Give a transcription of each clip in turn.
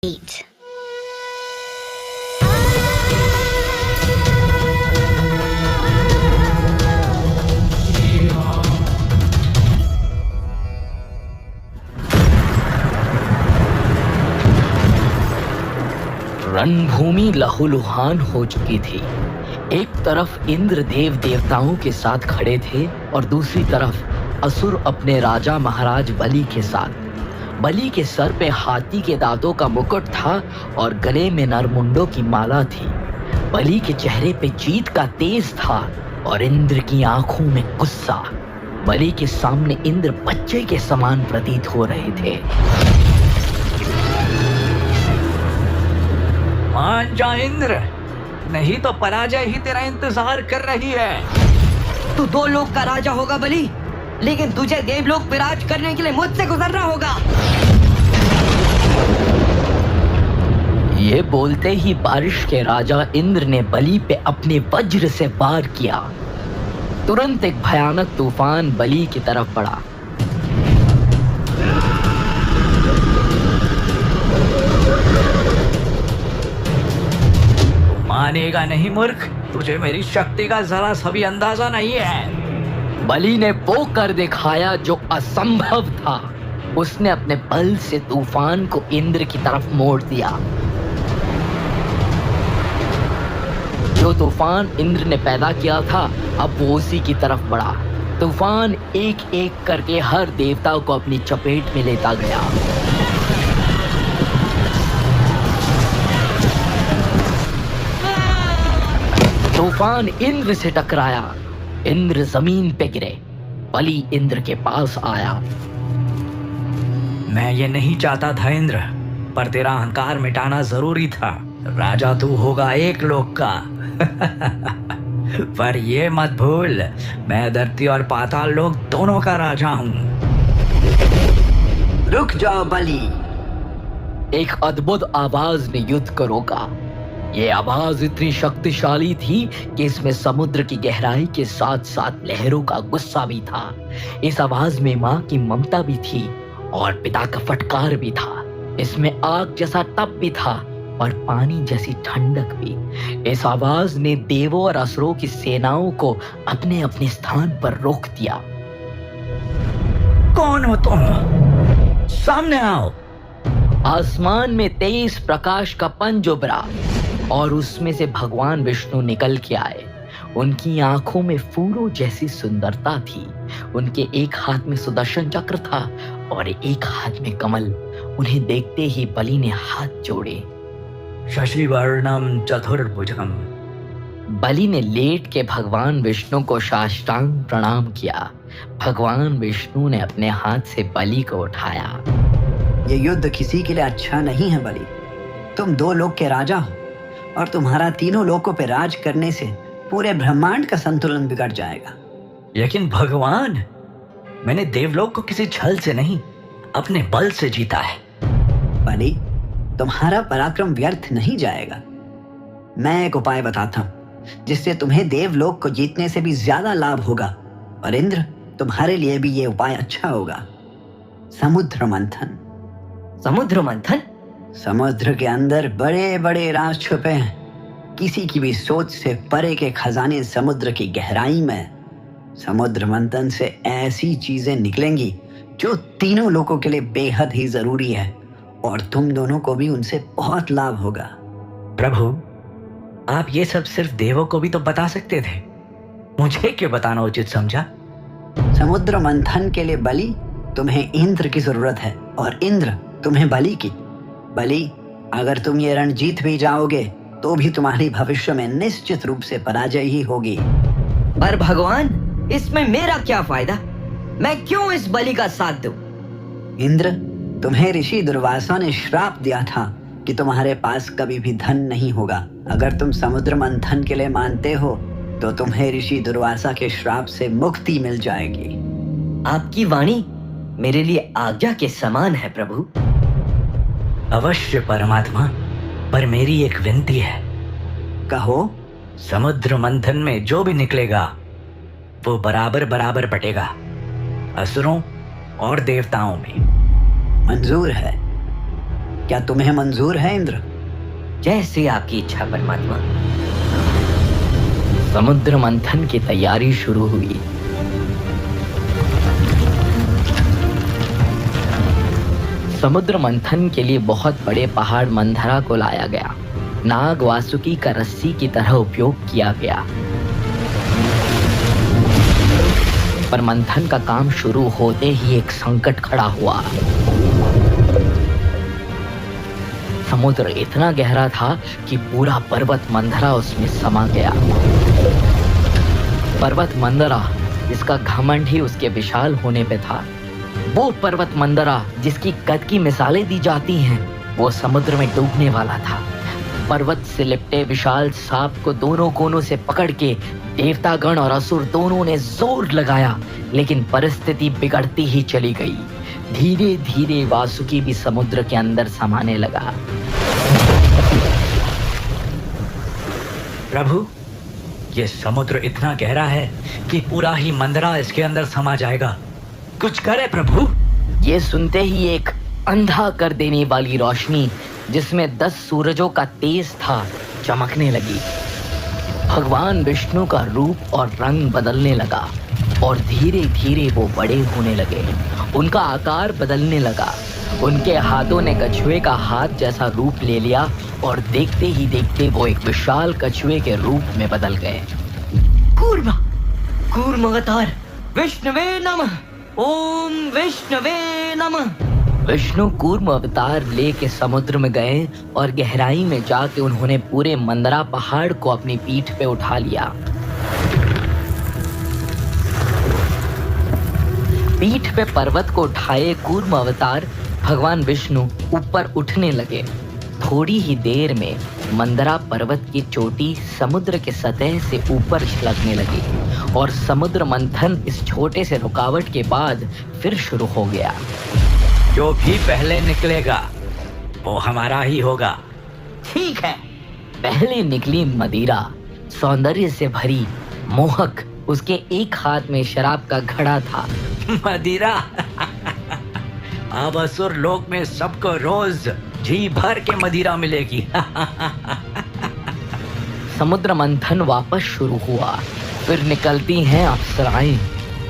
8. रणभूमि लहूलुहान हो चुकी थी। एक तरफ इंद्र देव देवताओं के साथ खड़े थे और दूसरी तरफ असुर अपने राजा महाराज बलि के साथ। बलि के सर पे हाथी के दांतों का मुकुट था और गले में नरमुंडों की माला थी। बलि के चेहरे पे जीत का तेज था और इंद्र की आंखों में गुस्सा। बलि के सामने इंद्र बच्चे के समान प्रतीत हो रहे थे। मान जा इंद्र, नहीं तो पराजय ही तेरा इंतजार कर रही है। तू दो लोक का राजा होगा बलि, लेकिन तुझे देवलोक पे राज करने के लिए मुझसे गुजरना होगा। ये बोलते ही बारिश के राजा इंद्र ने बलि पे अपने वज्र से वार किया। तुरंत एक भयानक तूफान बलि की तरफ बढ़ा। मानेगा नहीं मूर्ख, तुझे मेरी शक्ति का जरा सा भी अंदाजा नहीं है। बलि ने वो कर दिखाया जो असंभव था। उसने अपने बल से तूफान को इंद्र की तरफ मोड़ दिया। जो तूफान इंद्र ने पैदा किया था, अब वो उसी की तरफ बढ़ा। तूफान एक एक करके हर देवता को अपनी चपेट में लेता गया। तूफान इंद्र से टकराया। इंद्र जमीन पे गिरे। बलि इंद्र के पास आया। मैं ये नहीं चाहता था इंद्र, पर तेरा अहंकार मिटाना जरूरी था। राजा तू होगा एक लोक का पर ये मत भूल, मैं धरती और पाताल लोक दोनों का राजा हूँ। रुक जाओ बलि। एक अद्भुत आवाज ने युद्ध को रोका। ये आवाज इतनी शक्तिशाली थी कि इसमें समुद्र की गहराई के साथ साथ लहरों का गुस्सा भी था। इस आवाज में माँ की ममता भी थी और पिता का फटकार भी था। इसमें आग जैसा तप भी था और पानी जैसी ठंडक भी। इस आवाज ने देवों और असुरों की सेनाओं को अपने अपने स्थान पर रोक दिया। कौन हो तुम? सामने आओ। आसमान में तेज प्रकाश का पंज उभरा और उसमें से भगवान विष्णु निकल के आए। उनकी आंखों में फूलों जैसी सुंदरता थी। उनके एक हाथ में सुदर्शन चक्र था और एक हाथ में कमल। उन्हें देखते ही बलि ने हाथ जोड़े। शशिवर्णम चतुर्भुजम। बलि ने लेट के भगवान विष्णु को साष्टांग प्रणाम किया। भगवान विष्णु ने अपने हाथ से बलि को उठाया। ये युद्ध किसी के लिए अच्छा नहीं है बलि। तुम दो लोक के राजा हो और तुम्हारा तीनों लोकों पे राज करने से पूरे ब्रह्मांड का संतुलन बिगड़ जाएगा। लेकिन भगवान, मैंने देवलोक को किसी छल से नहीं, अपने बल से जीता है। बलि, तुम्हारा पराक्रम व्यर्थ नहीं जाएगा। मैं एक उपाय बताता हूँ जिससे तुम्हें देवलोक को जीतने से भी ज्यादा लाभ होगा। और इंद्र, तुम्हारे लिए भी ये उपाय अच्छा होगा। समुद्र मंथन। समुद्र मंथन? समुद्र के अंदर बड़े बड़े राज छुपे हैं। किसी की भी सोच से परे के खजाने समुद्र की गहराई में। समुद्र मंथन से ऐसी चीजें निकलेंगी जो तीनों लोगों के लिए बेहद ही जरूरी है और तुम दोनों को भी उनसे बहुत लाभ होगा। प्रभु, आप ये सब सिर्फ देवों को भी तो बता सकते थे, मुझे क्यों बताना उचित समझा? समुद्र मंथन के लिए बलि, तुम्हें इंद्र की जरूरत है और इंद्र तुम्हें बलि की। बलि, अगर तुम ये रण जीत भी जाओगे तो भी तुम्हारी भविष्य में निश्चित रूप से पराजय ही होगी। पर भगवान, इसमें मेरा क्या फायदा? मैं क्यों इस बलि का साथ दूं? इंद्र, तुम्हें ऋषि दुर्वासा ने श्राप दिया था कि तुम्हारे पास कभी भी धन नहीं होगा। अगर तुम समुद्र मंथन के लिए मानते हो तो तुम्हें ऋषि दुर्वासा के श्राप से मुक्ति मिल जाएगी। आपकी वाणी मेरे लिए आज्ञा के समान है प्रभु। अवश्य परमात्मा, पर मेरी एक विनती है। कहो। समुद्र मंथन में जो भी निकलेगा वो बराबर बराबर बटेगा, असुरों और देवताओं में। मंजूर है। क्या तुम्हें मंजूर है इंद्र? जैसे आपकी इच्छा परमात्मा। समुद्र मंथन की तैयारी शुरू हुई। समुद्र मंथन के लिए बहुत बड़े पहाड़ मंथरा को लाया गया। नाग वासुकी का रस्सी की तरह उपयोग किया गया। पर मंथन का काम शुरू होते ही एक संकट खड़ा हुआ। समुद्र इतना गहरा था कि पूरा पर्वत मंथरा उसमें समा गया। पर्वत मंथरा जिसका घमंड ही उसके विशाल होने पे था, वो पर्वत मंथरा जिसकी कद की मिसालें दी जाती हैं, वो समुद्र में डूबने वाला था। पर्वत से लिपटे विशाल सांप को दोनों कोनों से पकड़ के देवतागण और असुर दोनों ने जोर लगाया, लेकिन परिस्थिति बिगड़ती ही चली गई। धीरे धीरे वासुकी भी समुद्र के अंदर समाने लगा। प्रभु, ये समुद्र इतना गहरा है कि पूरा ही मंदरा इसके अंदर समा जाएगा। कुछ करे प्रभु। ये सुनते ही एक अंधा कर देने वाली रोशनी जिसमें 10 सूरजों का तेज था चमकने लगी। भगवान विष्णु का रूप और रंग बदलने लगा और धीरे धीरे वो बड़े होने लगे। उनका आकार बदलने लगा। उनके हाथों ने कछुए का हाथ जैसा रूप ले लिया और देखते ही देखते वो एक विशाल कछुए के रूप में बदल गए। कूर्म अवतार विष्णुवे नमः। ओम विष्णुवे नमः। विष्णु कूर्म अवतार लेके समुद्र में गए और गहराई में जाके उन्होंने पूरे मंदरा पहाड़ को अपनी पीठ पे उठा लिया। पीठ पे पर्वत को उठाए कूर्म अवतार भगवान विष्णु ऊपर उठने लगे। थोड़ी ही देर में मंदरा पर्वत की चोटी समुद्र के सतह से ऊपर छलकने लगी और समुद्र मंथन इस छोटे से रुकावट के बाद फिर शुरू हो गया। जो भी पहले निकलेगा वो हमारा ही होगा। ठीक है। पहले निकली मदिरा, सौंदर्य से भरी, मोहक। उसके एक हाथ में शराब का घड़ा था। मदिरा। अब असुर लोक में सबको रोज जी भर के मदिरा मिलेगी। समुद्र मंथन वापस शुरू हुआ। फिर निकलती हैं अप्सराएं।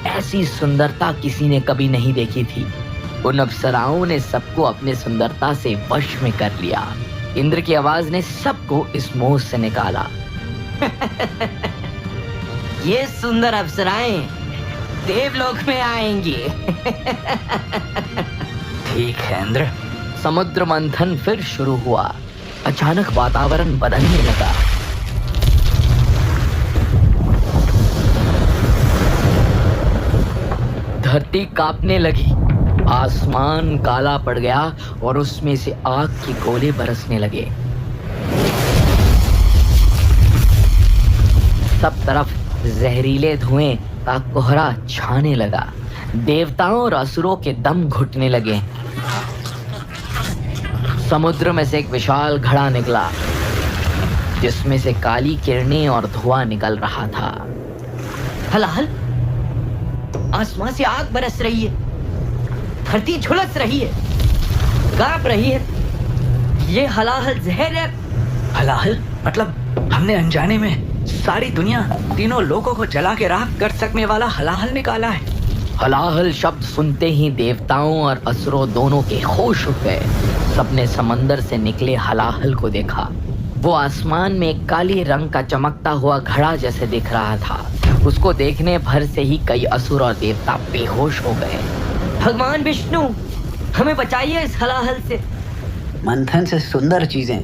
ऐसी सुंदरता किसी ने कभी नहीं देखी थी। उन अप्सराओं ने सबको अपने सुंदरता से वश में कर लिया। इंद्र की आवाज ने सबको इस मोह से निकाला। ये सुंदर अप्सराएं देवलोक में आएंगी। ठीक है इंद्र। समुद्र मंथन फिर शुरू हुआ। अचानक वातावरण बदलने लगा। धरती कांपने लगी। आसमान काला पड़ गया और उसमें से आग के गोले बरसने लगे। सब तरफ जहरीले धुएं का कोहरा छाने लगा। देवताओं और असुरों के दम घुटने लगे। समुद्र में से एक विशाल घड़ा निकला जिसमें से काली किरणें और धुआं निकल रहा था। हलाहल, आसमान से आग बरस रही है। धरती झुलस रही है, कांप रही है। ये हलाहल जहर है। हलाहल मतलब हमने अनजाने में सारी दुनिया, तीनों लोगों को जला के राख कर सकने वाला हलाहल निकाला है। हलाहल शब्द सुनते ही देवताओं और असुरों दोनों के होश उड़ गए। सबने समंदर से निकले हलाहल को देखा। वो आसमान में एक काले रंग का चमकता हुआ घड़ा जैसे दिख रहा था। उसको देखने भर से ही कई असुर और देवता बेहोश हो गए। भगवान विष्णु, हमें बचाइए इस हलाहल से। मंथन से सुंदर चीजें,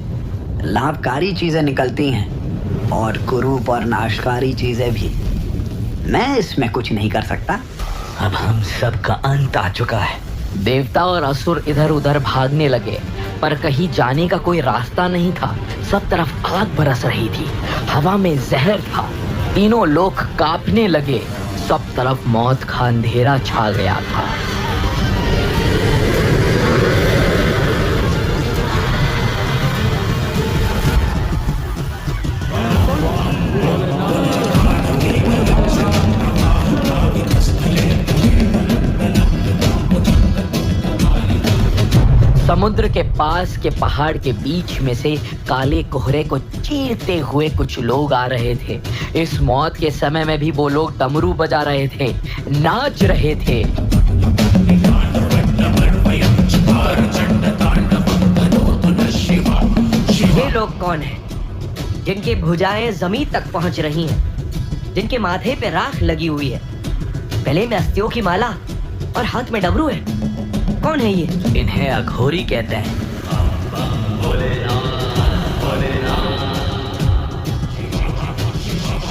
लाभकारी चीजें निकलती हैं और कुरूप और नाशकारी चीजें भी। मैं इसमें कुछ नहीं कर सकता। अब हम सब का अंत आ चुका है। देवता और असुर इधर उधर भागने लगे, पर कहीं जाने का कोई रास्ता नहीं था। सब तरफ आग बरस रही थी। हवा में जहर था। तीनों लोग कांपने लगे। सब तरफ मौत का अंधेरा छा गया था। समुद्र के पास के पहाड़ के बीच में से काले कोहरे को चीरते हुए कुछ लोग आ रहे थे। इस मौत के समय में भी वो लोग डमरू बजा रहे थे, नाच रहे थे। ये लोग कौन हैं? जिनकी भुजाएं जमीन तक पहुंच रही हैं, जिनके माथे पे राख लगी हुई है, गले में अस्थियों की माला और हाथ में डमरू है। कौन है ये? इन्हें अघोरी कहते हैं।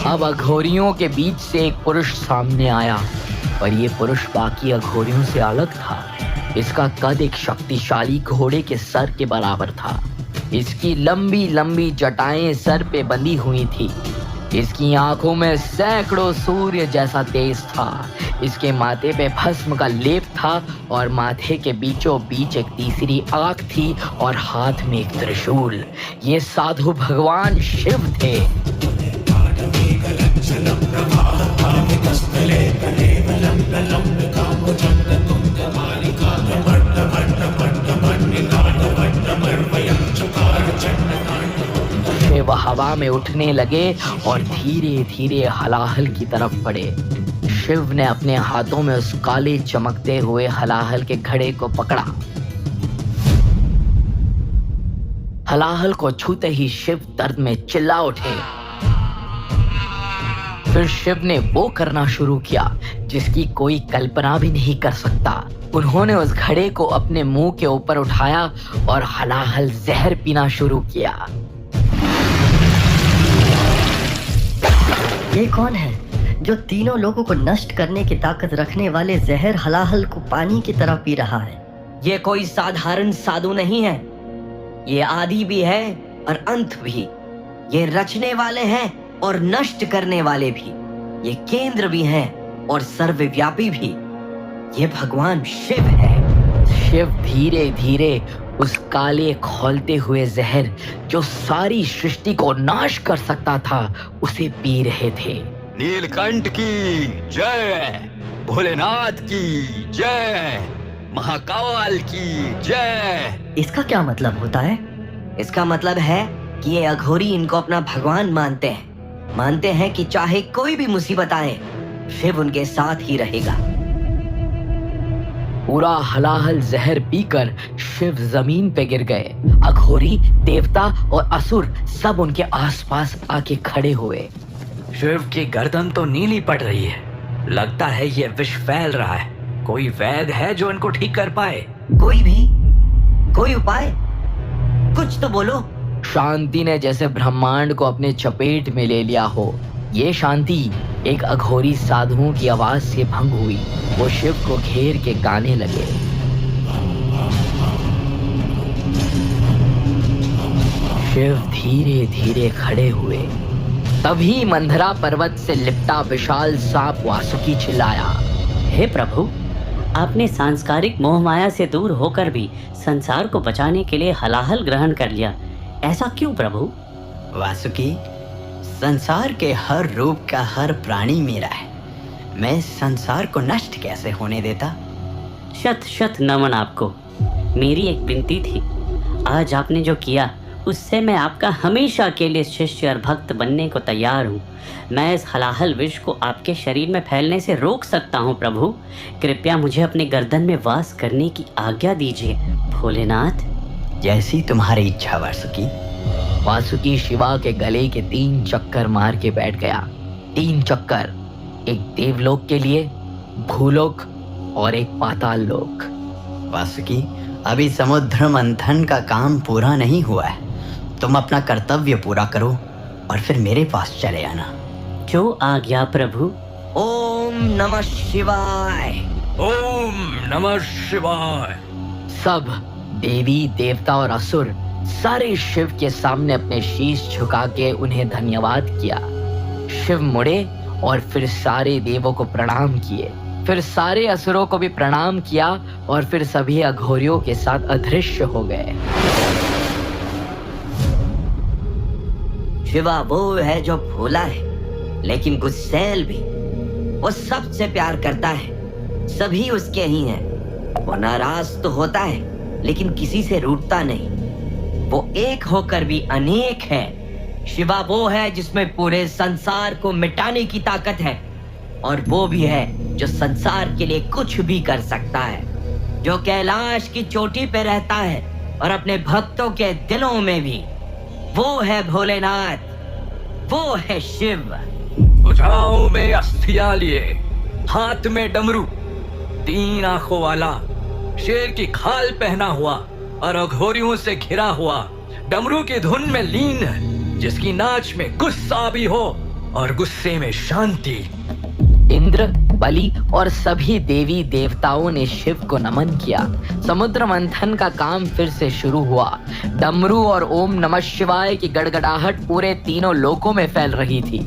अब अघोरियों के बीच से एक पुरुष सामने आया, पर ये पुरुष बाकी अघोरियों से अलग था। इसका कद एक शक्तिशाली घोड़े के सर के बराबर था। इसकी लंबी लंबी जटाएं सर पे बंधी हुई थी। इसकी आंखों में सैकड़ों सूर्य जैसा तेज था। इसके माथे पे भस्म का लेप था और माथे के बीचों बीच एक तीसरी आंख थी और हाथ में एक त्रिशूल। ये साधु भगवान शिव थे। शिव हवा में उठने लगे और धीरे धीरे हलाहल की तरफ बढ़े। शिव ने अपने हाथों में उस काले चमकते हुए हलाहल के घड़े को पकड़ा। हलाहल को छूते ही शिव दर्द में चिल्ला उठे। फिर शिव ने वो करना शुरू किया जिसकी कोई कल्पना भी नहीं कर सकता। उन्होंने उस घड़े को अपने मुंह के ऊपर उठाया और हलाहल जहर पीना शुरू किया। ये कौन है जो तीनों लोगों को नष्ट करने की ताकत रखने वाले जहर हलाहल को पानी की तरह पी रहा है? ये कोई साधारण साधु नहीं है। ये आदि भी है और अंत भी। ये रचने वाले हैं और नष्ट करने वाले भी। ये केंद्र भी हैं और सर्वव्यापी भी। ये भगवान शिव है। शिव धीरे धीरे उस काले खौलते हुए जहर जो सारी सृष्टि को नाश कर सकता था उसे पी रहे थे। नीलकंठ की जय, भोलेनाथ की जय, महाकाल की जय। इसका क्या मतलब होता है? इसका मतलब है कि ये अघोरी इनको अपना भगवान मानते हैं। मानते हैं कि चाहे कोई भी मुसीबत आए, शिव उनके साथ ही रहेगा। पूरा हलाहल जहर पीकर शिव जमीन पे गिर गए। अघोरी, देवता और असुर सब उनके आसपास आके खड़े हुए। शिव की गर्दन तो नीली पड़ रही है। लगता है ये विष फैल रहा है। कोई वैद्य है जो इनको ठीक कर पाए? कोई उपाय? कुछ तो बोलो। शांति ने जैसे ब्रह्मांड को अपने चपेट में ले लिया हो। ये शांति एक अघोरी साधुओं की आवाज से भंग हुई। वो शिव को घेर के गाने लगे। शिव धीरे धीरे खड़े हुए। तभी मंधरा पर्वत से लिपटा विशाल सांप वासुकी चिल्लाया, हे प्रभु, आपने सांस्कारिक मोह माया से दूर होकर भी संसार को बचाने के लिए हलाहल ग्रहण कर लिया। ऐसा क्यों प्रभु? वासुकी, संसार के हर रूप का हर प्राणी मेरा है। मैं संसार को नष्ट कैसे होने देता? शत शत नमन आपको। मेरी एक विनती थी। आज आपने जो किया उससे मैं आपका हमेशा के लिए शिष्य और भक्त बनने को तैयार हूँ। मैं इस हलाहल विष को आपके शरीर में फैलने से रोक सकता हूँ प्रभु। कृपया मुझे अपने गर्दन में वास करने की आज्ञा दीजिए भोलेनाथ। जैसी तुम्हारी इच्छा वासुकी। वासुकी शिवा के गले के 3 चक्कर मार के बैठ गया। 3 चक्कर, एक देवलोक के लिए, भूलोक और एक पाताल लोक। वासुकी, अभी समुद्र मंथन का काम पूरा नहीं हुआ है। तुम अपना कर्तव्य पूरा करो और फिर मेरे पास चले आना। जो आज्ञा प्रभु। ओम नमः शिवाय। ओम नमः शिवाय। सब देवी, देवता और असुर सारे शिव के सामने अपने शीश झुका के उन्हें धन्यवाद किया। शिव मुड़े और फिर सारे देवों को प्रणाम किए। फिर सारे असुरों को भी प्रणाम किया और फिर सभी अघोरियों के साथ अदृश्य हो गए। शिवा वो है जो भोला है लेकिन गुस्सैल भी। वो सबसे प्यार करता है, सभी उसके ही हैं। वो नाराज तो होता है लेकिन किसी से रूठता नहीं। वो एक होकर भी अनेक है। शिवा वो है जिसमें पूरे संसार को मिटाने की ताकत है, और वो भी है जो संसार के लिए कुछ भी कर सकता है, जो कैलाश की चोटी पे रहता है और अपने भक्तों के दिलों में भी। वो है भोलेनाथ, वो है शिव। भुजाओं में अस्थियां लिए, हाथ में डमरू, 3 आंखों वाला, शेर की खाल पहना हुआ और अघोरियों से घिरा हुआ, डमरू की धुन में लीन, जिसकी नाच में गुस्सा भी हो और गुस्से में शांति। इंद्र, बलि और सभी देवी देवताओं ने शिव को नमन किया। समुद्र मंथन का काम फिर से शुरू हुआ। डमरू और ओम नमः शिवाय की गड़गड़ाहट पूरे तीनों लोकों में फैल रही थी।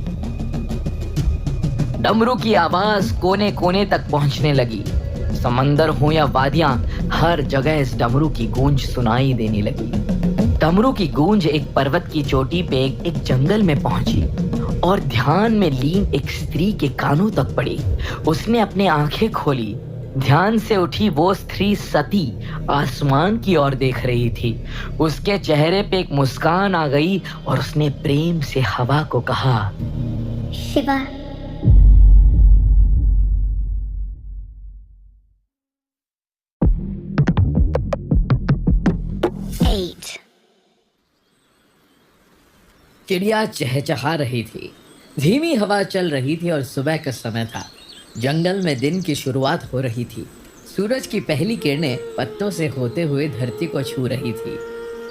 डमरू की आवाज कोने कोने तक पहुंचने लगी। समंदर हो या वादियां, हर जगह इस डमरू की गूंज सुनाई देने लगी। डमरू की गूंज एक पर्वत की चोटी पे एक जंगल में पहुंची और ध्यान में लीन एक स्त्री के कानों तक पड़ी। उसने अपनी आंखें खोली। ध्यान से उठी वो स्त्री सती आसमान की ओर देख रही थी। उसके चेहरे पे एक मुस्कान आ गई और उसने प्रेम से हवा को कहा, शिवा। चिड़िया चहचहा रही थी। धीमी हवा चल रही थी और सुबह का समय था। जंगल में दिन की शुरुआत हो रही थी। सूरज की पहली किरणें पत्तों से होते हुए धरती को छू रही थी।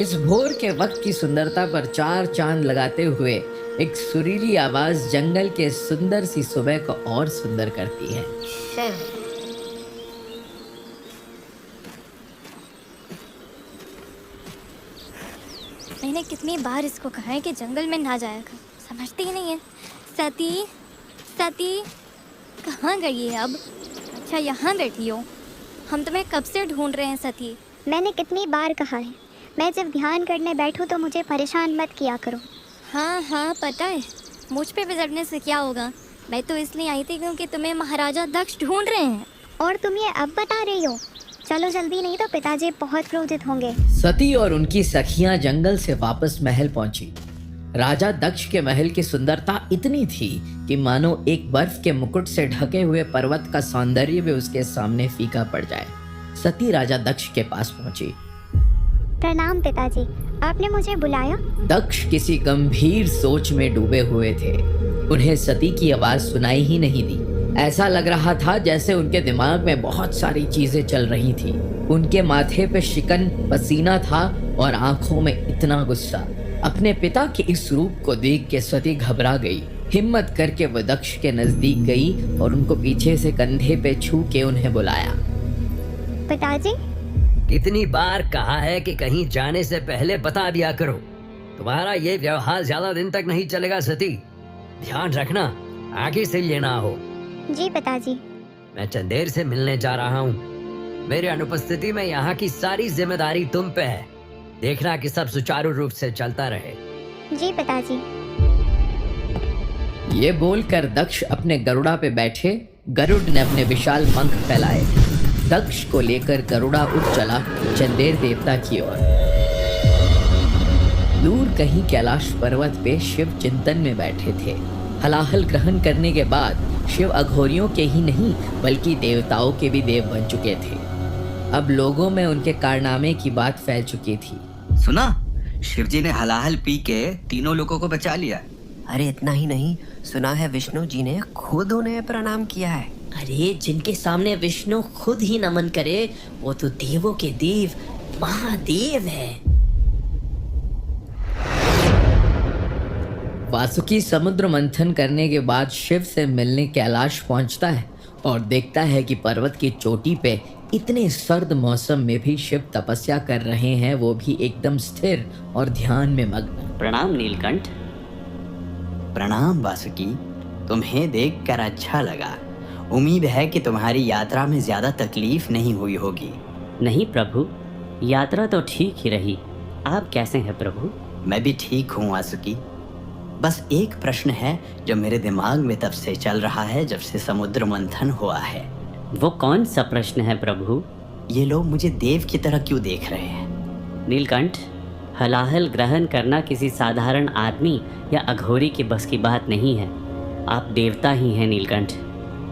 इस भोर के वक्त की सुंदरता पर 4 चांद लगाते हुए एक सुरीली आवाज जंगल के सुंदर सी सुबह को और सुंदर करती है। मैंने कितनी बार इसको कहा है कि जंगल में ना जाया कर, समझती ही नहीं है। सती, सती कहाँ गई है अब? अच्छा यहाँ बैठी हो। हम तुम्हें कब से ढूंढ रहे हैं सती। मैंने कितनी बार कहा है, मैं जब ध्यान करने बैठूं तो मुझे परेशान मत किया करो। हाँ हाँ पता है, मुझ पे बिगड़ने से क्या होगा। मैं तो इसलिए आई थी क्योंकि तुम्हें महाराजा दक्ष ढूंढ रहे हैं। और तुम ये अब बता रही हो? चलो जल्दी, नहीं तो पिताजी बहुत क्रोधित होंगे। सती और उनकी सखियां जंगल से वापस महल पहुंची। राजा दक्ष के महल की सुंदरता इतनी थी कि मानो एक बर्फ के मुकुट से ढके हुए पर्वत का सौंदर्य भी उसके सामने फीका पड़ जाए। सती राजा दक्ष के पास पहुंची। प्रणाम पिताजी, आपने मुझे बुलाया? दक्ष किसी गंभीर सोच में डूबे हुए थे। उन्हें सती की आवाज सुनाई ही नहीं दी। ऐसा लग रहा था जैसे उनके दिमाग में बहुत सारी चीजें चल रही थी। उनके माथे पे शिकन पसीना था और आंखों में इतना गुस्सा। अपने पिता के इस रूप को देख के सती घबरा गई। हिम्मत करके वो दक्ष के नजदीक गई और उनको पीछे से कंधे पे छू के उन्हें बुलाया। पिताजी, कितनी बार कहा है कि कहीं जाने से पहले बता दिया करो। तुम्हारा ये व्यवहार ज्यादा दिन तक नहीं चलेगा सती। ध्यान रखना आगे से ये ना हो। जी पिताजी। मैं चंदेर से मिलने जा रहा हूँ। मेरी अनुपस्थिति में यहाँ की सारी जिम्मेदारी तुम पे है। देखना कि सब सुचारू रूप से चलता रहे। जी पिताजी। ये बोलकर दक्ष अपने गरुड़ा पे बैठे। गरुड़ ने अपने विशाल पंख फैलाए। दक्ष को लेकर गरुड़ा उड़ चला चंदेर देवता की ओर। दूर कहीं कैलाश पर्वत पे शिव चिंतन में बैठे थे। हलाहल ग्रहण करने के बाद शिव अघोरियों के ही नहीं बल्कि देवताओं के भी देव बन चुके थे। अब लोगों में उनके कारनामे की बात फैल चुकी थी। सुना, शिवजी ने हलाहल पी के तीनों लोगों को बचा लिया। अरे इतना ही नहीं, सुना है विष्णु जी ने खुद उन्हें प्रणाम किया है। अरे जिनके सामने विष्णु खुद ही नमन करे वो तो देवों के देव महादेव है। वासुकी समुद्र मंथन करने के बाद शिव से मिलने कैलाश पहुंचता है और देखता है कि पर्वत की चोटी पे इतने सर्द मौसम में भी शिव तपस्या कर रहे हैं, वो भी एकदम स्थिर और ध्यान में मग्न। प्रणाम नीलकंठ। प्रणाम वासुकी, तुम्हें देखकर अच्छा लगा। उम्मीद है कि तुम्हारी यात्रा में ज्यादा तकलीफ नहीं हुई होगी। नहीं प्रभु, यात्रा तो ठीक ही रही। आप कैसे हैं प्रभु? मैं भी ठीक हूँ वासुकी। बस एक प्रश्न है जो मेरे दिमाग में तब से चल रहा है जब से समुद्र मंथन हुआ है। वो कौन सा प्रश्न है प्रभु? ये लोग मुझे देव की तरह क्यों देख रहे हैं? नीलकंठ, हलाहल ग्रहण करना किसी साधारण आदमी या अघोरी के बस की बात नहीं है। आप देवता ही हैं नीलकंठ,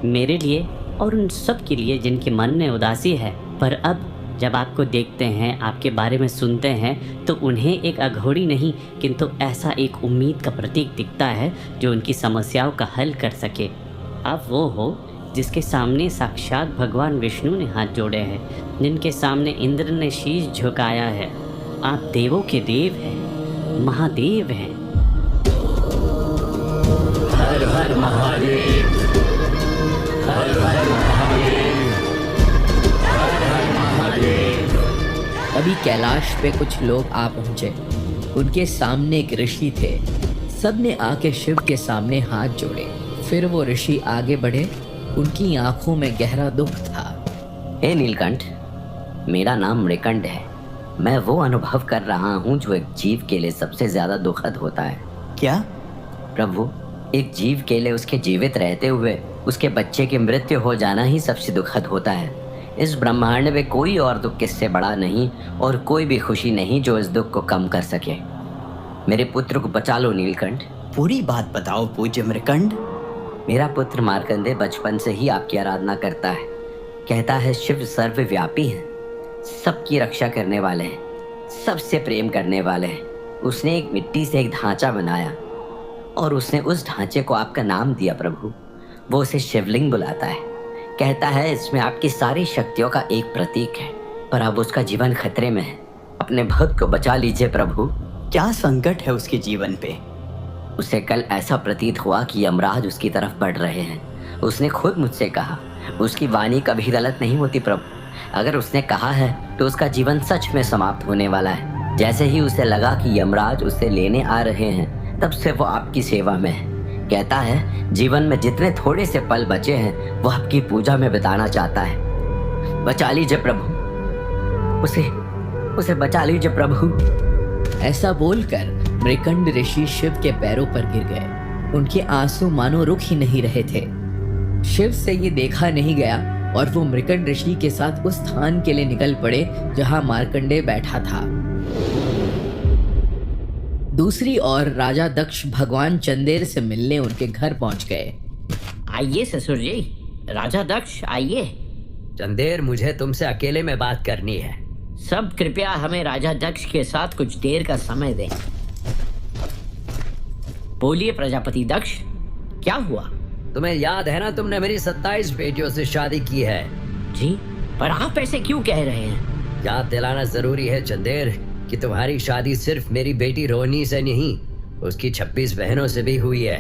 मेरे लिए और उन सब के लिए जिनके मन में उदासी है। पर अब जब आपको देखते हैं, आपके बारे में सुनते हैं, तो उन्हें एक अघोरी नहीं किंतु ऐसा एक उम्मीद का प्रतीक दिखता है जो उनकी समस्याओं का हल कर सके। आप वो हो जिसके सामने साक्षात भगवान विष्णु ने हाथ जोड़े हैं, जिनके सामने इंद्र ने शीश झुकाया है। आप देवों के देव हैं, महादेव हैं। हर हर महादेव, हर हर महादेव, हर हर महादेव। अभी कैलाश पे कुछ लोग आ पहुंचे। उनके सामने एक ऋषि थे। सबने आके शिव के सामने हाथ जोड़े। फिर वो ऋषि आगे बढ़े। उनकी आंखों में गहरा दुख था। हे नीलकंठ, मेरा नाम मृकंड है। मैं वो अनुभव कर रहा हूँ जो एक जीव के लिए सबसे ज्यादा दुखद होता है। क्या? प्रभु, एक जीव के लिए उसके जीवित रहते हुए उसके बच्चे की मृत्यु हो जाना ही सबसे दुखद होता है। इस ब्रह्मांड में कोई और दुख किससे बड़ा नहीं और कोई भी खुशी नहीं जो इस दुख को कम कर सके। मेरे पुत्र को बचा लो नीलकंठ। पूरी बात बताओ पूज्य मृकंड। मेरा पुत्र मार्कंडे बचपन से ही आपकी आराधना करता है। कहता है शिव सर्वव्यापी हैं, सबकी रक्षा करने वाले हैं, सबसे प्रेम करने वाले हैं। उसने एक मिट्टी से एक ढांचा बनाया और उसने उस ढांचे को आपका नाम दिया प्रभु। वो उसे शिवलिंग बुलाता है। कहता है इसमें आपकी सारी शक्तियों का एक प्रतीक है। पर अब उसका जीवन खतरे में है। अपने भक्त को बचा लीजिए प्रभु। क्या संकट है उसके जीवन पे? उसे कल ऐसा प्रतीत हुआ कि यमराज उसकी तरफ बढ़ रहे हैं। उसने खुद मुझसे कहा। उसकी वाणी कभी गलत नहीं होती प्रभु। अगर उसने कहा है तो उसका जीवन सच में समाप्त होने वाला है। जैसे ही उसे लगा कि यमराज उसे लेने आ रहे हैं, तब से वो आपकी सेवा में है। कहता है जीवन में जितने थोड़े से पल बचे हैं वो आपकी पूजा में बिताना चाहता है। बचा लीजिए प्रभु, उसे बचा लीजिए प्रभु। ऐसा बोलकर मृकंड ऋषि शिव के पैरों पर गिर गए। उनके आंसू मानो रुक ही नहीं रहे थे। शिव से ये देखा नहीं गया और वो मृकंड ऋषि के साथ उस स्थान के लिए निकल पड़े जहां मार्कंडे बैठा था। दूसरी ओर राजा दक्ष भगवान चंदेर से मिलने उनके घर पहुंच गए। आइए ससुर जी, राजा दक्ष आइए। चंदेर, मुझे तुमसे अकेले में बात करनी है। सब कृपया हमें राजा दक्ष के साथ कुछ देर का समय दें। बोलिए प्रजापति दक्ष, क्या हुआ? तुम्हें याद है ना, तुमने मेरी 27 बेटियों से शादी की है। जी, पर आप ऐसे क्यों कह रहे हैं? याद दिलाना जरूरी है चंदेर कि तुम्हारी शादी सिर्फ मेरी बेटी रोहिणी से नहीं, उसकी 26 बहनों से भी हुई है।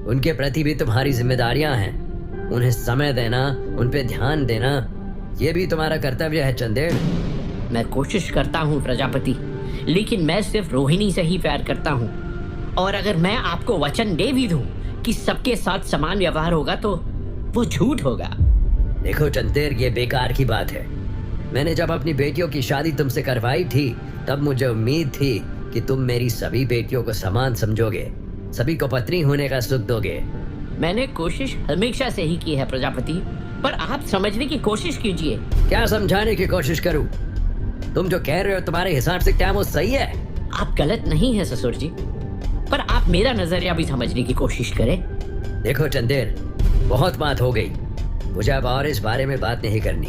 उनके प्रति भी तुम्हारी जिम्मेदारियां हैं। उन्हें समय देना, उन पे ध्यान देना, ये भी तुम्हारा कर्तव्य है चंदेर। मैं कोशिश करता हूँ प्रजापति, लेकिन मैं सिर्फ रोहिणी से ही प्यार करता हूँ। और अगर मैं आपको वचन दे भी दूं कि सबके साथ समान व्यवहार होगा तो वो झूठ होगा। देखो चंदेर, ये बेकार की बात है। मैंने जब अपनी बेटियों की शादी तुमसे करवाई थी, तब मुझे उम्मीद थी कि तुम मेरी सभी बेटियों को समान समझोगे, सभी को पत्नी होने का सुख दोगे। मैंने कोशिश हमेशा से ही की है प्रजापति, पर आप समझने की कोशिश कीजिए। क्या समझाने की कोशिश करूं? तुम जो कह रहे हो तुम्हारे हिसाब से क्या वो सही है? आप गलत नहीं है ससुर जी, पर आप मेरा नजरिया भी समझने की कोशिश करें। देखो चंदेर, बहुत बात हो गई। मुझे अब और इस बारे में बात नहीं करनी।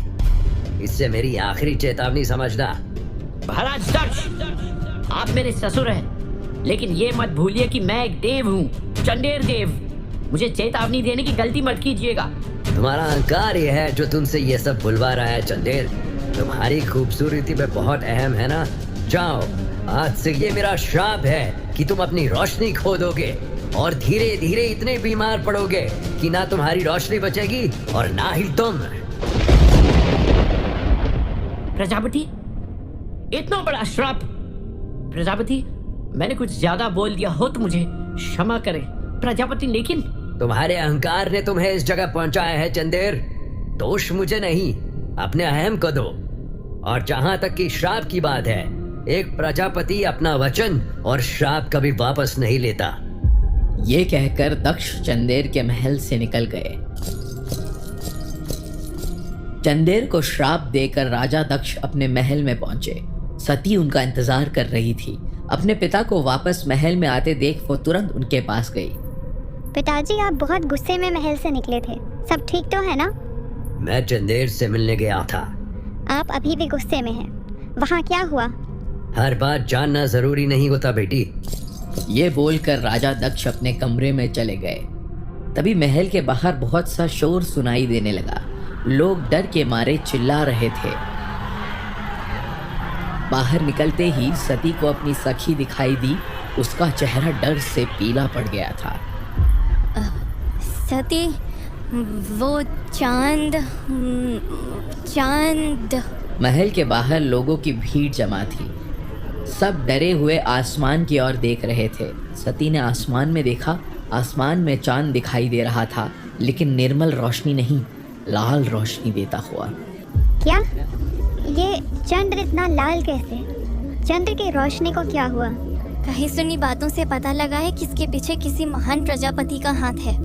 इससे मेरी आखिरी चेतावनी समझना। महाराज दक्ष, आप मेरे ससुर हैं, लेकिन ये मत भूलिए कि मैं एक देव हूँ, चंदेर देव। मुझे चेतावनी देने की गलती मत कीजिएगा। तुम्हारा अहंकार ये है जो तुमसे ये सब बुलवा रहा है चंदेर। तुम्हारी खूबसूरती में बहुत अहम है ना। जाओ, आज से ये मेरा श्राप है कि तुम अपनी रोशनी खो दोगे और धीरे धीरे इतने बीमार पड़ोगे कि ना तुम्हारी रोशनी बचेगी और ना ही तुम। प्रजापति, इतना बड़ा श्राप! प्रजापति, मैंने कुछ ज्यादा बोल दिया हो तो मुझे क्षमा करें प्रजापति, लेकिन तुम्हारे अहंकार ने तुम्हें इस जगह पहुंचाया है चंदेर। दोष मुझे नहीं, अपने अहम को दो। और जहां तक की श्राप की बात है, एक प्रजापति अपना वचन और श्राप कभी वापस नहीं लेता। ये कहकर दक्ष चंदेर के महल से निकल गए। चंदेर को श्राप देकर राजा दक्ष अपने महल में पहुंचे। सती उनका इंतजार कर रही थी। अपने पिता को वापस महल में आते देख वो तुरंत उनके पास गई। पिताजी, आप बहुत गुस्से में महल से निकले थे, सब ठीक तो है ना? मैं चंदेर से मिलने गया था। आप अभी भी गुस्से में हैं। वहाँ क्या हुआ? हर बात जानना जरूरी नहीं होता बेटी। ये बोलकर राजा दक्ष अपने कमरे में चले गए। तभी महल के बाहर बहुत सा शोर सुनाई देने लगा। लोग डर के मारे चिल्ला रहे थे। बाहर निकलते ही सती को अपनी सखी दिखाई दी। उसका चेहरा डर से पीला पड़ गया था। सती, वो चांद। महल के बाहर लोगों की भीड़ जमा थी। सब डरे हुए आसमान की ओर देख रहे थे। सती ने आसमान में देखा। आसमान में चांद दिखाई दे रहा था, लेकिन निर्मल रोशनी नहीं, लाल रोशनी देता हुआ। क्या? ये चंद्र इतना लाल कैसे? चंद्र की रोशनी को क्या हुआ? कहीं सुनी बातों से पता लगा है कि इसके पीछे किसी महान प्रजापति का हाथ है।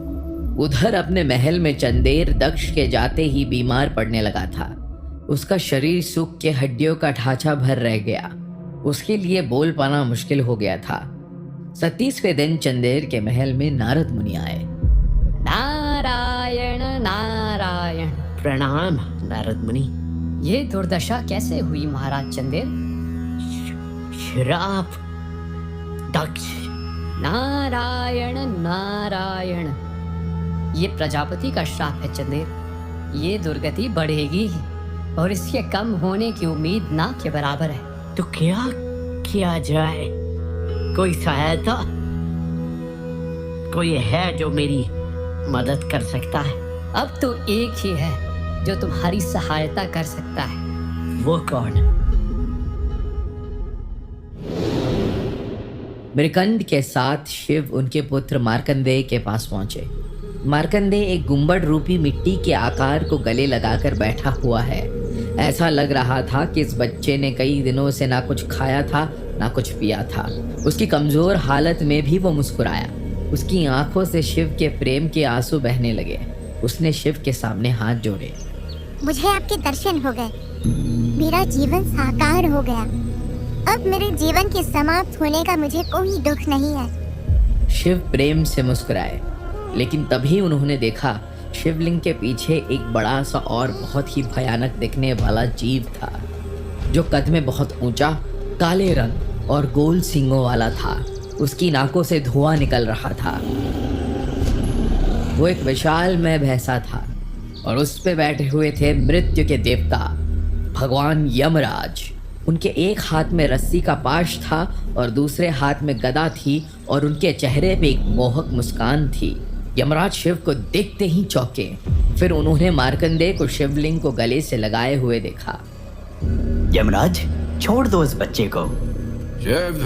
उधर अपने महल में चंदेर दक्ष के जाते ही बीमार पड़ने लगा था। उसका शरीर सूख के हड्डियों का ढांचा भर रह गया। उसके लिए बोल पाना मुश्किल हो गया था। 37वें दिन चंदेर के महल में नारद मुनि आए। नारायण नारायण। प्रणाम नारद मुनि। ये दुर्दशा कैसे हुई महाराज चंदेर? श्राप दक्ष। नारायण नारायण। ये प्रजापति का श्राप है चंदेर। ये दुर्गति बढ़ेगी और इसके कम होने की उम्मीद ना के बराबर है। तो क्या किया जाए? कोई सहायता? कोई है जो मेरी मदद कर सकता है? अब तो एक ही है जो तुम्हारी सहायता कर सकता है। वो कौन? मृकंड के साथ शिव उनके पुत्र मार्कंडेय के पास पहुंचे। मार्कंडेय एक गुंबद रूपी मिट्टी के आकार को गले लगाकर बैठा हुआ है। ऐसा लग रहा था कि इस बच्चे ने कई दिनों से ना कुछ खाया था ना कुछ पिया था। उसकी कमजोर हालत में भी वो मुस्कुराया। उसकी आंखों से शिव के प्रेम के आंसू बहने लगे। उसने शिव के सामने हाथ जोड़े। मुझे आपके दर्शन हो गए। मेरा जीवन साकार हो गया। अब मेरे जीवन के समाप्त होने का मुझे कोई दुख नहीं है। शिव प्रेम से मुस्कुराए, लेकिन तभी उन्होंने देखा शिवलिंग के पीछे एक बड़ा सा और बहुत ही भयानक दिखने वाला जीव था, जो कद में बहुत ऊंचा, काले रंग और गोल सींगों वाला था। उसकी नाकों से धुआं निकल रहा था। वो एक विशालमय भैंसा था और उस पे बैठे हुए थे मृत्यु के देवता भगवान यमराज। उनके एक हाथ में रस्सी का पाश था और दूसरे हाथ में गदा थी और उनके चेहरे पे एक मोहक मुस्कान थी। यमराज शिव को देखते ही चौंके। फिर उन्होंने मार्कंडेय को शिवलिंग को गले से लगाए हुए देखा। यमराज, छोड़ दो इस बच्चे को। शिव,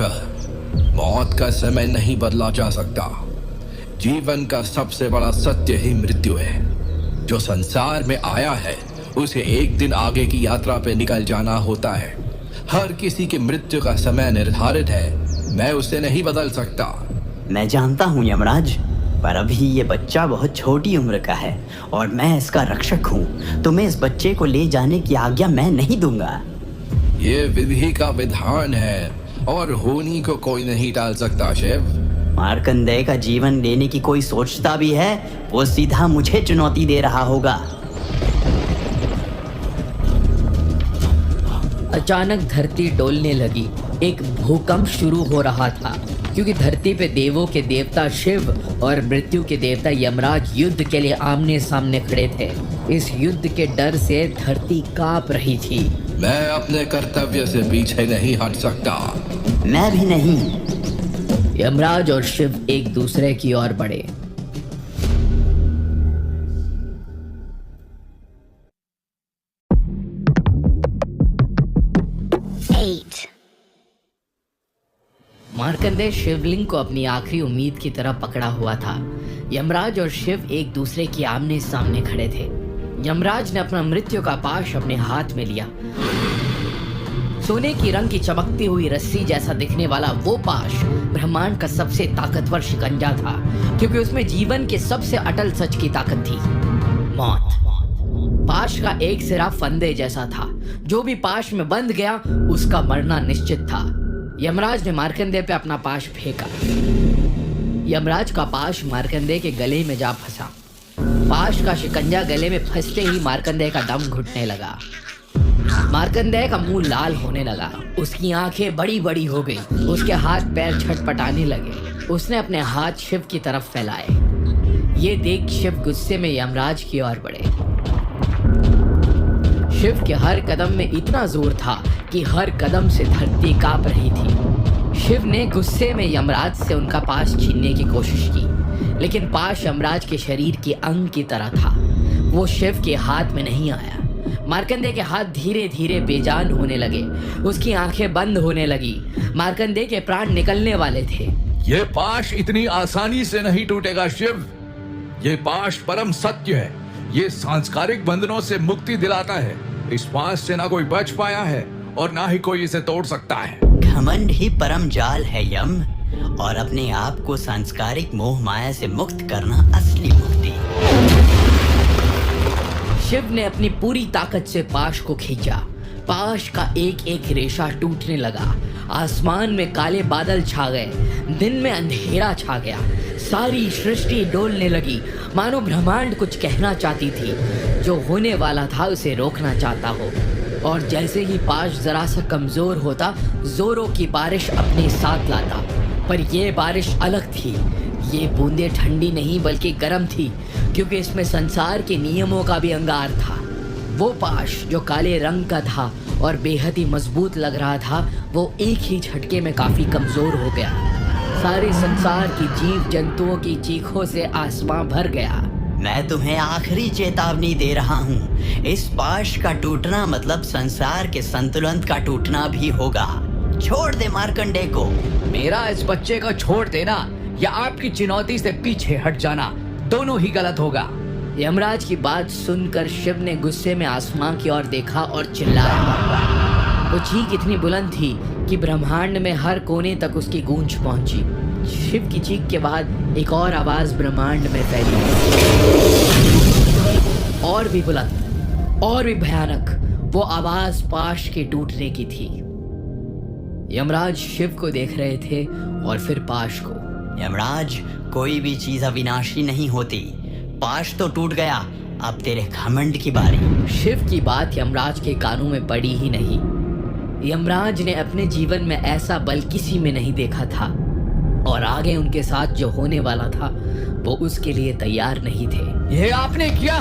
मौत का समय नहीं बदला जा सकता। जीवन का सबसे बड़ा सत्य ही मृत्यु है। जो संसार में आया है उसे एक दिन आगे की यात्रा पे निकल जाना होता है। हर किसी की मृत्यु का समय निर्धारित है। मैं उसे नहीं बदल सकता। मैं जानता हूँ यमराज, पर अभी ये बच्चा बहुत छोटी उम्र का है और मैं इसका रक्षक हूँ। तुम्हें इस बच्चे को ले जाने की आज्ञा मैं नहीं दूंगा। ये विधि का विधान है और होनी को कोई नहीं टाल सकता। शिव, मार्कंडेय का जीवन लेने की कोई सोचता भी है, वो सीधा मुझे चुनौती दे रहा होगा। अचानक धरती डोलने लगी। एक भूकंप शुरू हो रहा था, क्योंकि धरती पे देवों के देवता शिव और मृत्यु के देवता यमराज युद्ध के लिए आमने सामने खड़े थे। इस युद्ध के डर से धरती कांप रही थी। मैं अपने कर्तव्य से पीछे नहीं हट सकता। मैं भी नहीं। यमराज और शिव एक दूसरे की ओर बढ़े। मार्कंडेय शिवलिंग को अपनी आखिरी उम्मीद की तरह पकड़ा हुआ था। यमराज और शिव एक दूसरे के आमने सामने खड़े थे। यमराज ने अपना मृत्यु का पाश अपने हाथ में लिया। सोने की रंग की चमकती हुई रस्सी जैसा दिखने वाला वो पाश ब्रह्मांड का सबसे ताकतवर शिकंजा था, क्योंकि उसमें जीवन के सबसे अटल सच की ताकत थी, मौत। पाश का एक सिरा फंदे जैसा था। जो भी पाश में बंध गया उसका मरना निश्चित था। यमराज ने मार्कंडेय पे अपना पाश फेंका। यमराज का पाश मार्कंडेय के गले में जा फंसा। पाश का शिकंजा गले में फंसते ही मार्कंडेय का दम घुटने लगा। मार्कंडेय का मुंह लाल होने लगा, उसकी आंखें बड़ी बड़ी हो गई, उसके हाथ पैर छटपटाने लगे। उसने अपने हाथ शिव की तरफ फैलाए। ये देख शिव गुस्से में यमराज की ओर बढ़े। शिव के हर कदम में इतना जोर था कि हर कदम से धरती कांप रही थी। शिव ने गुस्से में यमराज से उनका पाश छीनने की कोशिश की, लेकिन पाश यमराज के शरीर के अंग की तरह था। वो शिव के हाथ में नहीं आया। मार्कंडेय के हाथ धीरे धीरे बेजान होने लगे, उसकी आंखें बंद होने लगी। मार्कंडेय के प्राण निकलने वाले थे। ये पाश इतनी आसानी से नहीं टूटेगा शिव। ये पाश परम सत्य है। ये सांस्कारिक बंधनों से मुक्ति दिलाता है। इस पाश से ना कोई बच पाया है और ना ही कोई इसे तोड़ सकता है। घमंड ही परम जाल है यम, और अपने आप को सांस्कारिक मोह माया से मुक्त करना असली मुक्ति। शिव ने अपनी पूरी ताकत से पाश को खींचा। पाश का एक एक रेशा टूटने लगा। आसमान में काले बादल छा गए, दिन में अंधेरा छा गया। सारी सृष्टि डोलने लगी, मानो ब्रह्मांड कुछ कहना चाहती थी, जो होने वाला था उसे रोकना चाहता हो। और जैसे ही पाश जरा सा कमजोर होता, जोरों की बारिश अपने साथ लाता। पर यह बारिश अलग थी। ये बूंदें ठंडी नहीं बल्कि गर्म थी, क्योंकि इसमें संसार के नियमों का भी अंगार था। वो पाश जो काले रंग का था और बेहद ही मजबूत लग रहा था, वो एक ही झटके में काफी कमजोर हो गया। सारे संसार की जीव जंतुओं की चीखों से आसमां भर गया। मैं तुम्हें आखिरी चेतावनी दे रहा हूँ। इस पाश का टूटना मतलब संसार के संतुलन का टूटना भी होगा। छोड़ दे मार्कंडेय को। मेरा इस बच्चे को छोड़ देना या आपकी चुनौती से पीछे हट जाना, दोनों ही गलत होगा। यमराज की बात सुनकर शिव ने गुस्से में आसमां की ओर देखा और चिल्लाया। वो चीख इतनी बुलंद थी कि ब्रह्मांड में हर कोने तक उसकी गूंज पहुंची। शिव की चीख के बाद एक और आवाज ब्रह्मांड में फैली, और भी बुलंद और भी भयानक। वो आवाज पाश के टूटने की थी। यमराज शिव को देख रहे थे और फिर पाश को। यमराज, कोई भी चीज अविनाशी नहीं होती। पाश तो टूट गया, अब तेरे घमंड की बारी। शिव की बात यमराज के कानों में पड़ी ही नहीं। यमराज ने अपने जीवन में ऐसा बल किसी में नहीं देखा था, और आगे उनके साथ जो होने वाला था वो उसके लिए तैयार नहीं थे। ये आपने किया।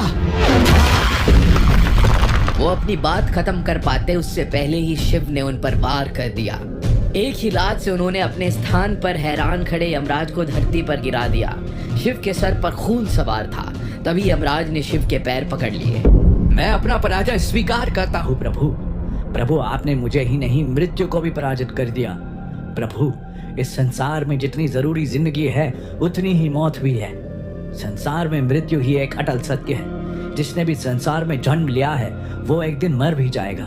वो अपनी बात खत्म कर पाते उससे पहले ही शिव ने उन पर वार कर दिया। एक ही लात से उन्होंने अपने स्थान पर हैरान खड़े यमराज को धरती पर गिरा दिया। शिव के सर पर खून सवार था। तभी यमराज ने शिव के पैर पकड़ लिए। मैं अपना पराजय स्वीकार करता हूँ प्रभु। प्रभु, आपने मुझे ही नहीं मृत्यु को भी पराजित कर दिया। प्रभु, इस संसार में जितनी जरूरी जिंदगी है उतनी ही मौत भी है। संसार में मृत्यु ही एक अटल सत्य है। जिसने भी संसार में जन्म लिया है वो एक दिन मर भी जाएगा।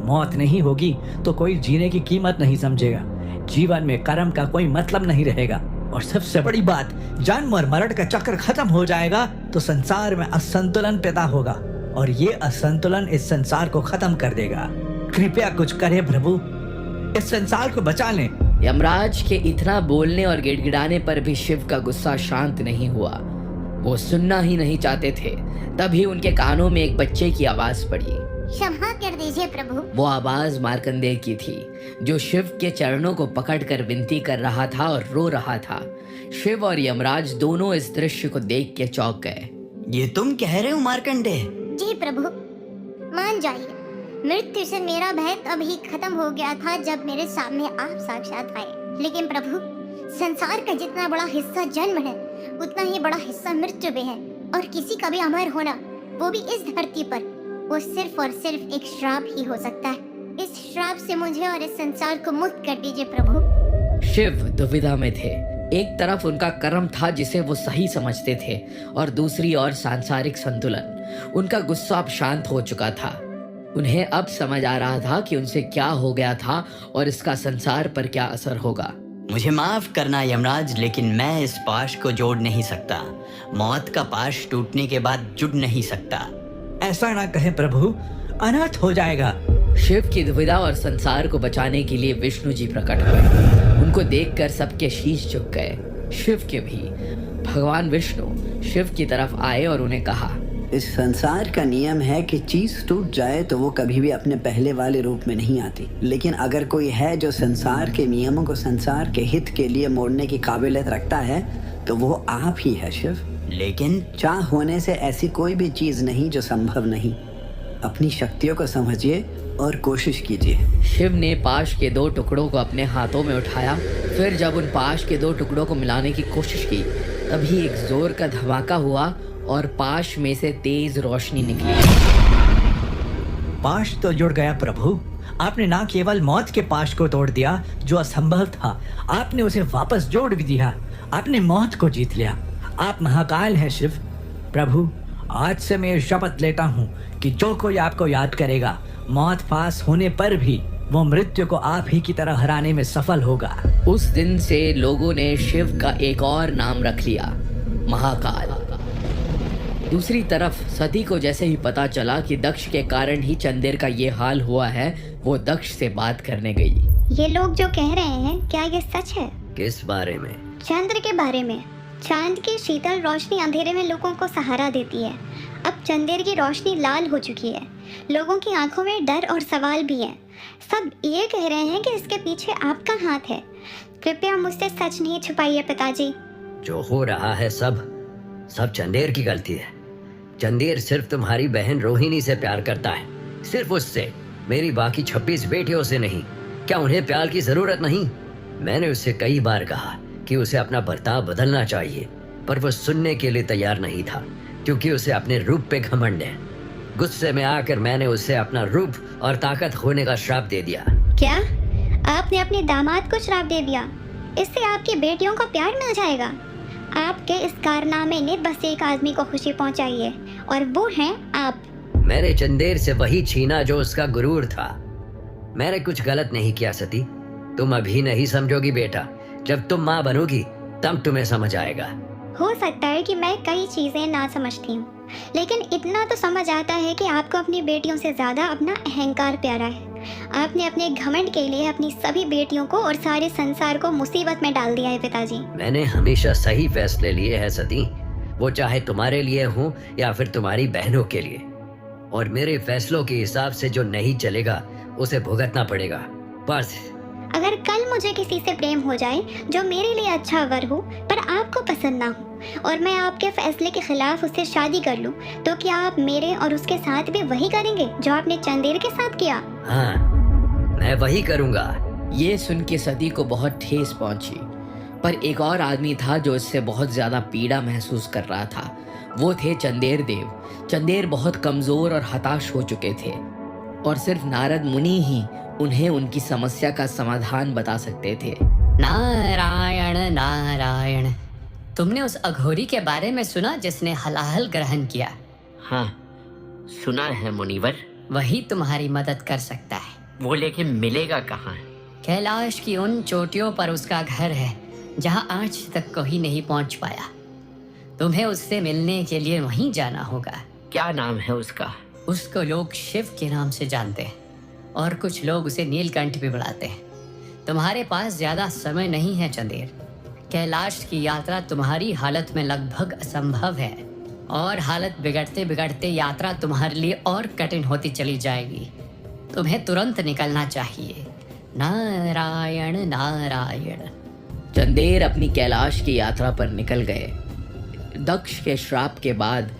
मौत नहीं होगी तो कोई जीने की कीमत नहीं समझेगा। जीवन में कर्म का कोई मतलब नहीं रहेगा। और सबसे बड़ी बात, जन्म और मरण का चक्र खत्म हो जाएगा तो संसार में असंतुलन पैदा होगा, और ये असंतुलन इस संसार को खत्म कर देगा। कृपया कुछ करे प्रभु, इस संसार को बचा लें। यमराज के इतना बोलने और गिड़गिड़ाने पर भी शिव का गुस्सा शांत नहीं हुआ। वो सुनना ही नहीं चाहते थे। तभी उनके कानों में एक बच्चे की आवाज पड़ी। क्षमा कर दीजिए प्रभु। वो आवाज मार्कंडेय की थी, जो शिव के चरणों को पकड़कर विनती कर रहा था और रो रहा था। शिव और यमराज दोनों इस दृश्य को देख के चौंक गए। ये तुम कह रहे हो मार्कंडेय? जी प्रभु, मान जाइए, मृत्यु से मेरा भय तभी खत्म हो गया था जब मेरे सामने आप साक्षात आए। लेकिन प्रभु, संसार का जितना बड़ा हिस्सा जन्म है उतना ही बड़ा हिस्सा मृत्यु भी है, और किसी का भी अमर होना, वो भी इस धरती पर, वो सिर्फ और सिर्फ एक श्राप ही हो सकता है। इस श्राप से मुझे और इस संसार को मुक्त कर दीजिए प्रभु। शिव दुविधा में थे। एक तरफ उनका कर्म था जिसे वो सही समझते थे, और दूसरी ओर सांसारिक संतुलन। उनका गुस्सा अब शांत हो चुका था। उन्हें अब समझ आ रहा था कि उनसे क्या हो गया था और इसका संसार पर क्या असर होगा। मुझे माफ करना यमराज, लेकिन मैं इस पाश को जोड़ नहीं सकता। मौत का पाश टूटने के बाद जुड़ नहीं सकता। ऐसा ना कहें प्रभु, अनर्थ हो जाएगा। शिव की दुविधा और संसार को बचाने के लिए विष्णु जी प्रकट हुए। उनको देखकर सबके शीश झुक गए, शिव के भी। भगवान विष्णु शिव की तरफ आए और उन्हें कहा, इस संसार का नियम है कि चीज टूट जाए तो वो कभी भी अपने पहले वाले रूप में नहीं आती। लेकिन अगर कोई है जो संसार के नियमों को संसार के हित के लिए मोड़ने की काबिलियत रखता है तो वो आप ही है शिव। लेकिन चाह होने से ऐसी कोई भी चीज नहीं जो संभव नहीं। अपनी शक्तियों को समझिए और कोशिश कीजिए। शिव ने पाश के 2 टुकड़ों को अपने हाथों में उठाया। फिर जब उन पाश के 2 टुकड़ों को मिलाने की कोशिश की, तभी एक जोर का धमाका हुआ और पाश में से तेज रोशनी निकली। पाश तो जुड़ गया प्रभु। आपने ना केवल मौत के पाश को तोड़ दिया जो असंभव था, आपने उसे वापस जोड़ भी दिया। आपने मौत को जीत लिया। आप महाकाल हैं शिव। प्रभु, आज से मैं शपथ लेता हूँ कि जो कोई आपको याद करेगा, मौत पास होने पर भी वो मृत्यु को आप ही की तरह हराने में सफल होगा। उस दिन से लोगों ने शिव का एक और नाम रख लिया, महाकाल। दूसरी तरफ सती को जैसे ही पता चला कि दक्ष के कारण ही चंदेर का ये हाल हुआ है, वो दक्ष से बात करने गई। ये लोग जो कह रहे हैं, क्या ये सच है? किस बारे में? चंद्र के बारे में। चांद की शीतल रोशनी अंधेरे में लोगों को सहारा देती है। अब चंदेर की रोशनी लाल हो चुकी है। लोगों की आंखों में डर और सवाल भी है। सब ये कह रहे हैं कि इसके पीछे आपका हाथ है। कृपया मुझसे सच नहीं छुपाइए पिताजी। जो हो रहा है सब चंदेर की गलती है। चंदेर सिर्फ तुम्हारी बहन रोहिणी से प्यार करता है, सिर्फ उससे। मेरी बाकी 26 बेटियों से नहीं। क्या उन्हें प्यार की जरूरत नहीं? मैंने उससे कई बार कहा कि उसे अपना बर्ताव बदलना चाहिए, पर वो सुनने के लिए तैयार नहीं था, क्योंकि उसे अपने रूप पे घमंड है। गुस्से में आकर मैंने उसे अपना रूप और ताकत खोने का श्राप दे दिया। क्या आपने अपने दामाद को श्राप दे दिया? इससे आपकी बेटियों को प्यार मिल जाएगा। आपके इस कारनामे ने बस एक आदमी को खुशी पहुंचाई है, और वो हैं आप। मैंने चंदेर से वही छीना जो उसका गुरूर था। मैंने कुछ गलत नहीं किया सती। तुम अभी नहीं समझोगी बेटा, जब तुम माँ बनोगी तब तुम्हें समझ आएगा। हो सकता है कि मैं कई चीजें ना समझती हूँ, लेकिन इतना तो समझ आता है कि आपको अपनी बेटियों से ज्यादा अपना अहंकार प्यारा है। आपने अपने घमंड के लिए अपनी सभी बेटियों को और सारे संसार को मुसीबत में डाल दिया है पिताजी। मैंने हमेशा सही फैसले लिए हैं सती, वो चाहे तुम्हारे लिए हो या फिर तुम्हारी बहनों के लिए। और मेरे फैसलों के हिसाब से जो नहीं चलेगा उसे भुगतना पड़ेगा। बस अगर कल मुझे किसी से प्रेम हो जाए जो मेरे लिए अच्छा वर हो पर आपको पसंद ना हो, और मैं आपके फैसले के खिलाफ उससे शादी कर लूं, तो क्या आप मेरे और उसके साथ भी वही करेंगे जो आपने चंदेर के साथ किया? हाँ, मैं वही करूँगा। ये सुन के सती को बहुत ठेस पहुंची, पर एक और आदमी था जो इससे बहुत ज्यादा पीड़ा महसूस कर रहा था। वो थे चंदेर देव। चंदेर बहुत कमजोर और हताश हो चुके थे, और सिर्फ नारद मुनि ही उन्हें उनकी समस्या का समाधान बता सकते थे। नारायण नारायण, तुमने उस अघोरी के बारे में सुना जिसने हलाहल ग्रहण किया? हाँ, सुना है मुनिवर। वही तुम्हारी मदद कर सकता है। वो लेकिन मिलेगा कहाँ? कैलाश की उन चोटियों पर उसका घर है जहाँ आज तक कोई नहीं पहुँच पाया। तुम्हें उससे मिलने के लिए वहीं जाना होगा। क्या नाम है उसका? उसको लोग शिव के नाम से जानते हैं, और कुछ लोग उसे नीलकंठ भी बुलाते हैं। तुम्हारे पास ज्यादा समय नहीं है चंदेर। कैलाश की यात्रा तुम्हारी हालत में लगभग असंभव है, और हालत बिगड़ते बिगड़ते यात्रा तुम्हारे लिए और कठिन होती चली जाएगी। तुम्हें तुरंत निकलना चाहिए। नारायण नारायण। चंदेर अपनी कैलाश की यात्रा पर निकल गए। दक्ष के श्राप के बाद